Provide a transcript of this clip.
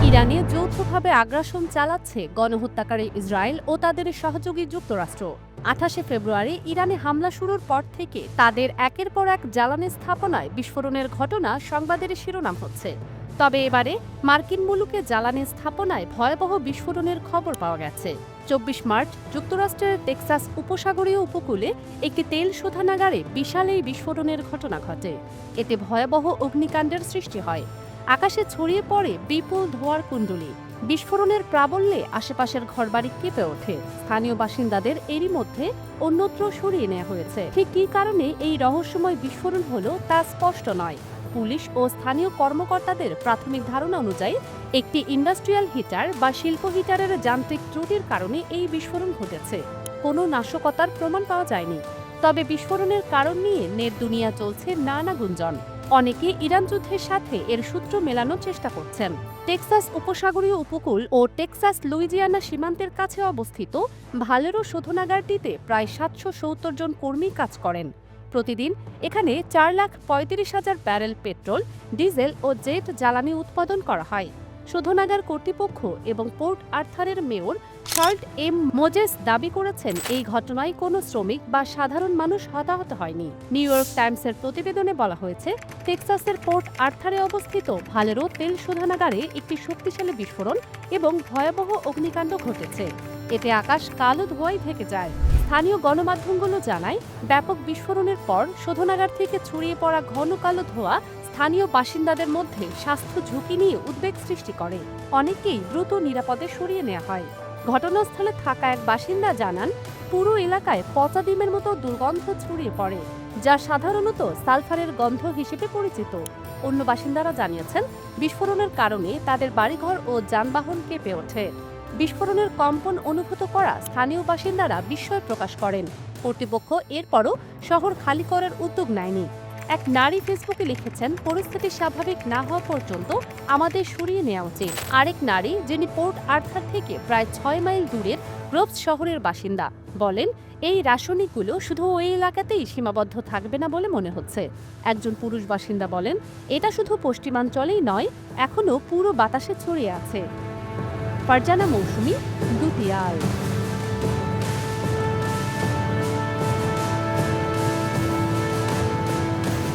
ইরানে যৌথভাবে আগ্রাসন চালাচ্ছে গণহত্যাকারী ইসরায়েল ও তাদের সহযোগী যুক্তরাষ্ট্র। 28শে ফেব্রুয়ারি ইরানে হামলা শুরুর পর থেকে তাদের একের পর এক জ্বালানি স্থাপনায় বিস্ফোরণের ঘটনা সংবাদের শিরোনাম হচ্ছে। তবে এবারে মার্কিন মুলুকে জ্বালানি স্থাপনায় ভয়াবহ বিস্ফোরণের খবর পাওয়া গেছে। 24 মার্চ যুক্তরাষ্ট্রের টেক্সাস উপসাগরীয় উপকূলে একটি তেল শোধনাগারে বিশাল এই বিস্ফোরণের ঘটনা ঘটে। এতে ভয়াবহ অগ্নিকাণ্ডের সৃষ্টি হয়। আকাশে ছড়িয়ে পড়ে বিপুল ধোঁয়ার কুণ্ডলী। বিস্ফোরণের প্রাবল্যে আশেপাশের ঘরবাড়ি কেঁপে ওঠে। স্থানীয় বাসিন্দাদের এরই মধ্যে অন্যত্র সরিয়ে নেওয়া হয়েছে। ঠিক কী কারণে এই রহস্যময় বিস্ফোরণ হলো তা স্পষ্ট নয়। পুলিশ ও স্থানীয় কর্মকর্তাদের প্রাথমিক ধারণা অনুযায়ী একটি ইন্ডাস্ট্রিয়াল হিটার বা শিল্প হিটারের যান্ত্রিক ত্রুটির কারণে এই বিস্ফোরণ ঘটেছে। কোনো নাশকতার প্রমাণ পাওয়া যায়নি। তবে বিস্ফোরণের কারণ নিয়ে নেট দুনিয়া চলছে নানা গুঞ্জন। অনেকে ইরান যুদ্ধের সাথে এর সূত্র মেলানোর চেষ্টা করছেন। টেক্সাস উপসাগরীয় উপকূল ও টেক্সাস লুইজিয়ানা সীমান্তের কাছে অবস্থিত ভালেরো শোধনাগারটিতে প্রায় 770 জন কর্মী কাজ করেন। প্রতিদিন এখানে 4,35,000 ব্যারেল পেট্রোল, ডিজেল ও জেট জ্বালানি উৎপাদন করা হয়। শোধনাগার কর্তৃপক্ষ এবং পোর্ট আর্থারের মেয়র শার্লট এম মোজেস দাবি করেছেন এই ঘটনায় কোনো শ্রমিক বা সাধারণ মানুষ হতাহত হয়নি। নিউ ইয়র্ক টাইমসের প্রতিবেদনে বলা হয়েছে, টেক্সাসের পোর্ট আর্থারে অবস্থিত ভালেরো তেল শোধনাগারে একটি শক্তিশালী বিস্ফোরণ এবং ভয়াবহ অগ্নিকাণ্ড ঘটেছে। এতে আকাশ কালো ধোঁয়ায় ঢেকে যায়। স্থানীয় গণমাধ্যমগুলো জানায়, ব্যাপক বিস্ফোরণের পর শোধনাগার থেকে ছড়িয়ে পড়া ঘন কালো ধোঁয়া স্থানীয় বাসিন্দাদের মধ্যে স্বাস্থ্য ঝুঁকি নিয়ে উদ্বেগ সৃষ্টি করে। অনেকেই দ্রুত নিরাপদে সরিয়ে নেওয়া হয়। ঘটনাস্থলে থাকা এক বাসিন্দা জানান, পুরো এলাকায় পচা ডিমের মতো দুর্গন্ধ ছড়িয়ে পড়ে, যা সাধারণত সালফারের গন্ধ হিসেবে পরিচিত। অন্য বাসিন্দারা জানিয়েছেন, বিস্ফোরণের কারণে তাদের বাড়িঘর ও যানবাহন কেঁপে ওঠে। বিস্ফোরণের কম্পন অনুভূত করা স্থানীয় বাসিন্দারা বিস্ময় প্রকাশ করেন। কর্তৃপক্ষ এরপরও শহর খালি করার উদ্যোগ নেয়নি। এক নারী ফেসবুকে লিখেছেন, পরিস্থিতি স্বাভাবিক না হওয়া পর্যন্ত আমাদের সরিয়ে নেওয়া উচিত। আরেক নারী, যিনি পোর্ট আর্থার থেকে প্রায় 6 মাইল দূরের গ্রোভস শহরের বাসিন্দা, বলেন, এই রাসায়নিকগুলো শুধু ওই এলাকাতেই সীমাবদ্ধ থাকবে না বলে মনে হচ্ছে। একজন পুরুষ বাসিন্দা বলেন, এটা শুধু পশ্চিমাঞ্চলেই নয়, এখনও পুরো বাতাসে ছড়িয়ে আছে। ফারজানা মৌসুমী, দুতিয়াল।